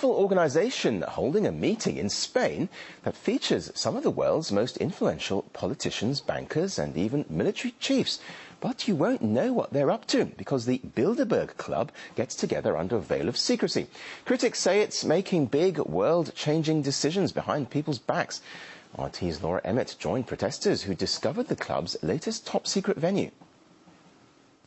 Organisation holding a meeting in Spain that features some of the world's most influential politicians, bankers and even military chiefs. But you won't know what they're up to because the Bilderberg Club gets together under a veil of secrecy. Critics say it's making big, world-changing decisions behind people's backs. RT's Laura Emmett joined protesters who discovered the club's latest top-secret venue.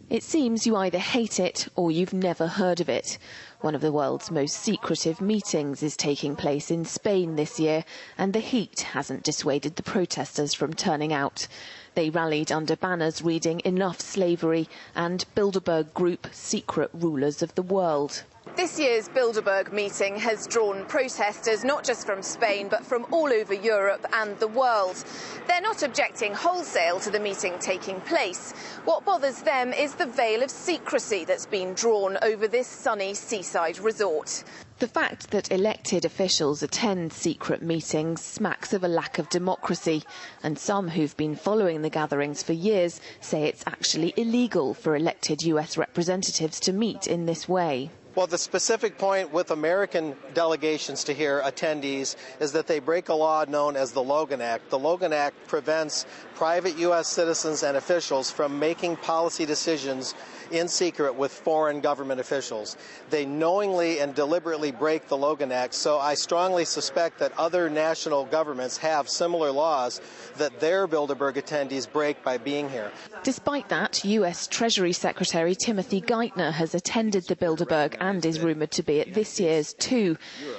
It seems you either hate it or you've never heard of it. One of the world's most secretive meetings is taking place in Spain this year, and the heat hasn't dissuaded the protesters from turning out. They rallied under banners reading "Enough Slavery" and Bilderberg Group, secret rulers of the world. This year's Bilderberg meeting has drawn protesters not just from Spain but from all over Europe and the world. They're not objecting wholesale to the meeting taking place. What bothers them is the veil of secrecy that's been drawn over this sunny seaside resort. The fact that elected officials attend secret meetings smacks of a lack of democracy, and some who've been following the gatherings for years say it's actually illegal for elected US representatives to meet in this way. Well, the specific point with American delegations to hear attendees is that they break a law known as the Logan Act. The Logan Act prevents private U.S. citizens and officials from making policy decisions in secret with foreign government officials. They knowingly and deliberately break the Logan Act, so I strongly suspect that other national governments have similar laws that their Bilderberg attendees break by being here. Despite that, U.S. Treasury Secretary Timothy Geithner has attended the Bilderberg and is rumoured to be at this year's too.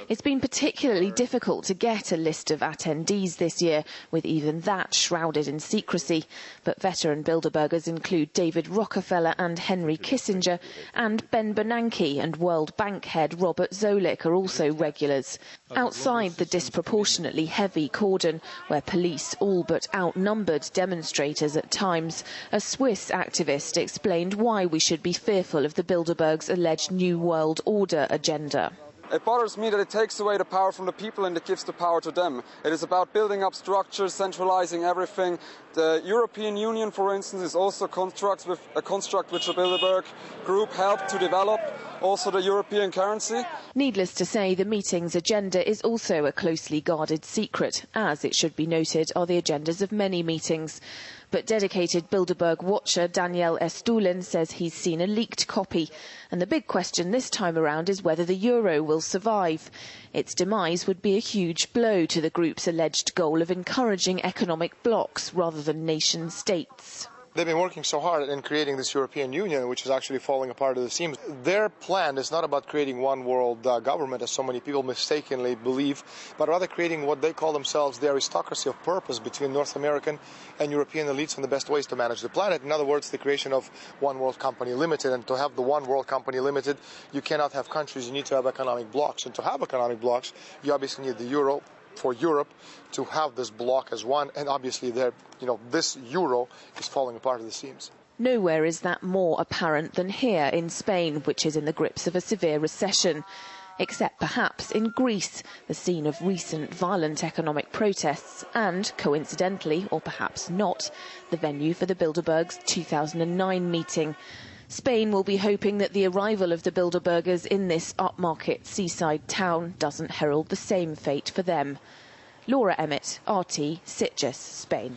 It's been particularly difficult to get a list of attendees this year, with even that shrouded in secrecy. But veteran Bilderbergers include David Rockefeller and Henry Kissinger, and Ben Bernanke and World Bank head Robert Zoellick are also regulars. Outside the disproportionately heavy cordon, where police all but outnumbered demonstrators at times, a Swiss activist explained why we should be fearful of the Bilderbergs' alleged New World Order agenda. It bothers me that it takes away the power from the people and it gives the power to them. It is about building up structures, centralizing everything. The European Union, for instance, is also a construct which the Bilderberg Group helped to develop, also the European currency. Needless to say, the meeting's agenda is also a closely guarded secret, as it should be noted are the agendas of many meetings. But dedicated Bilderberg watcher Daniel Estulin says he's seen a leaked copy. And the big question this time around is whether the euro will survive. Its demise would be a huge blow to the group's alleged goal of encouraging economic blocs rather than nation states. They've been working so hard in creating this European Union, which is actually falling apart at the seams. Their plan is not about creating one world government, as so many people mistakenly believe, but rather creating what they call themselves the aristocracy of purpose between North American and European elites and the best ways to manage the planet. In other words, the creation of One World Company Limited. And to have the One World Company Limited, you cannot have countries, you need to have economic blocs. And to have economic blocs, you obviously need the euro for Europe to have this bloc as one, and obviously this euro is falling apart at the seams. Nowhere is that more apparent than here in Spain, which is in the grips of a severe recession. Except perhaps in Greece, the scene of recent violent economic protests and, coincidentally, or perhaps not, the venue for the Bilderberg's 2009 meeting. Spain will be hoping that the arrival of the Bilderbergers in this upmarket seaside town doesn't herald the same fate for them. Laura Emmett, RT, Sitges, Spain.